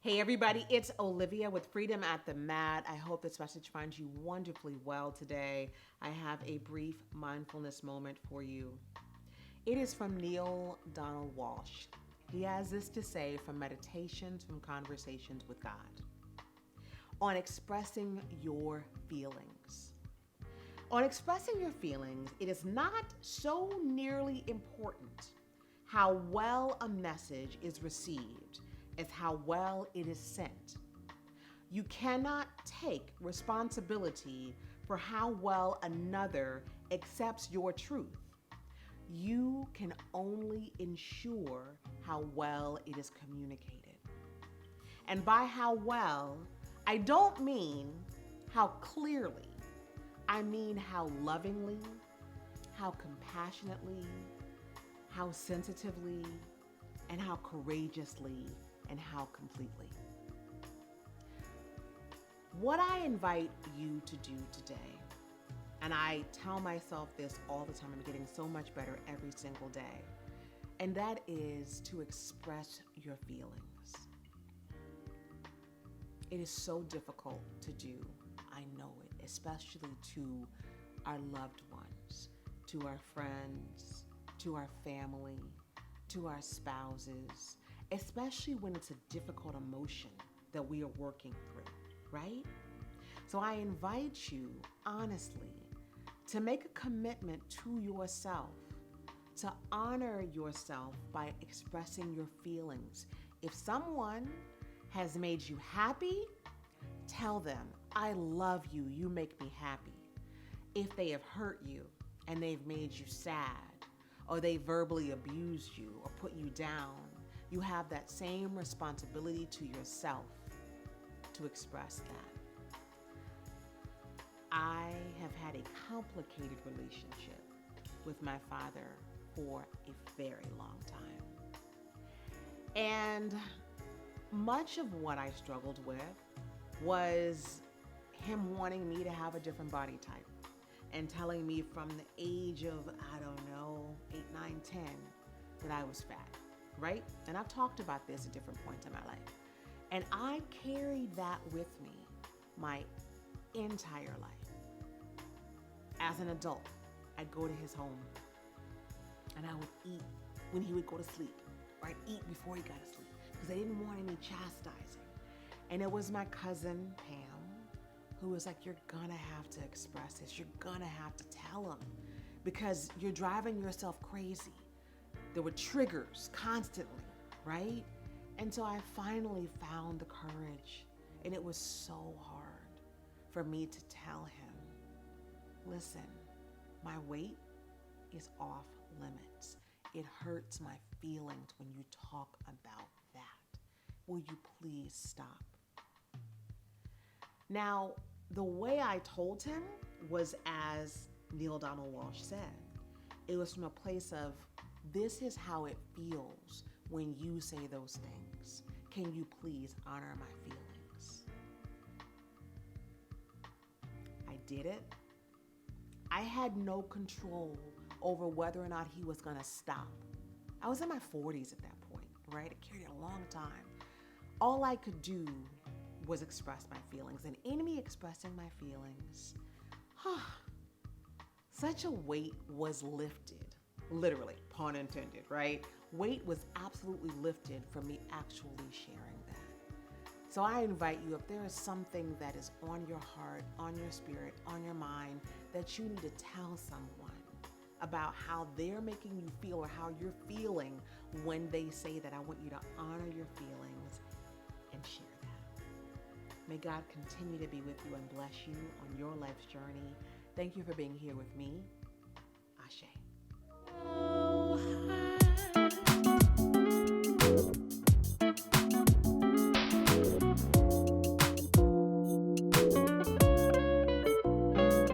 Hey everybody, it's Olivia with Freedom at the Mat. I hope this message finds you wonderfully well today. I have a brief mindfulness moment for you. It is from Neale Walsh. He has this to say from Meditations from Conversations with God on expressing your feelings. On expressing your feelings, it is not so nearly important how well a message is received as how well it is sent. You cannot take responsibility for how well another accepts your truth. You can only ensure how well it is communicated. And by how well, I don't mean how clearly. I mean how lovingly, how compassionately, how sensitively, and how courageously, and how completely. What I invite you to do today, and I tell myself this all the time, I'm getting so much better every single day, and that is to express your feelings. It is so difficult to do, I know it, especially to our loved ones, to our friends, to our family, to our spouses, especially when it's a difficult emotion that we are working through, right? So I invite you, honestly, to make a commitment to yourself, to honor yourself by expressing your feelings. If someone has made you happy, tell them, I love you, you make me happy. If they have hurt you and they've made you sad, or they verbally abused you or put you down, you have that same responsibility to yourself to express that. I have had a complicated relationship with my father for a very long time. And much of what I struggled with was him wanting me to have a different body type and telling me from the age of, I don't know, 8, 9, 10, that I was fat, right? And I've talked about this at different points in my life. And I carried that with me my entire life. As an adult, I'd go to his home and I would eat when he would go to sleep, or I'd eat before he got to sleep because I didn't want any chastising. And it was my cousin, Pam, who was like, you're gonna have to express this. You're gonna have to tell him because you're driving yourself crazy. There were triggers constantly, right? And so I finally found the courage, and it was so hard for me to tell him, listen, my weight is off limits. It hurts my feelings when you talk about that. Will you please stop? Now, the way I told him was as Neale Walsh said. It was from a place of, this is how it feels when you say those things. Can you please honor my feelings? I did it. I had no control over whether or not he was gonna stop. I was in my 40s at that point, right? It carried a long time. All I could do was express my feelings, and in me expressing my feelings, such a weight was lifted. Literally, pun intended, right? Weight was absolutely lifted from me actually sharing that. So I invite you, if there is something that is on your heart, on your spirit, on your mind, that you need to tell someone about how they're making you feel or how you're feeling when they say that, I want you to honor your feelings and share that. May God continue to be with you and bless you on your life's journey. Thank you for being here with me. Ashe. Oh,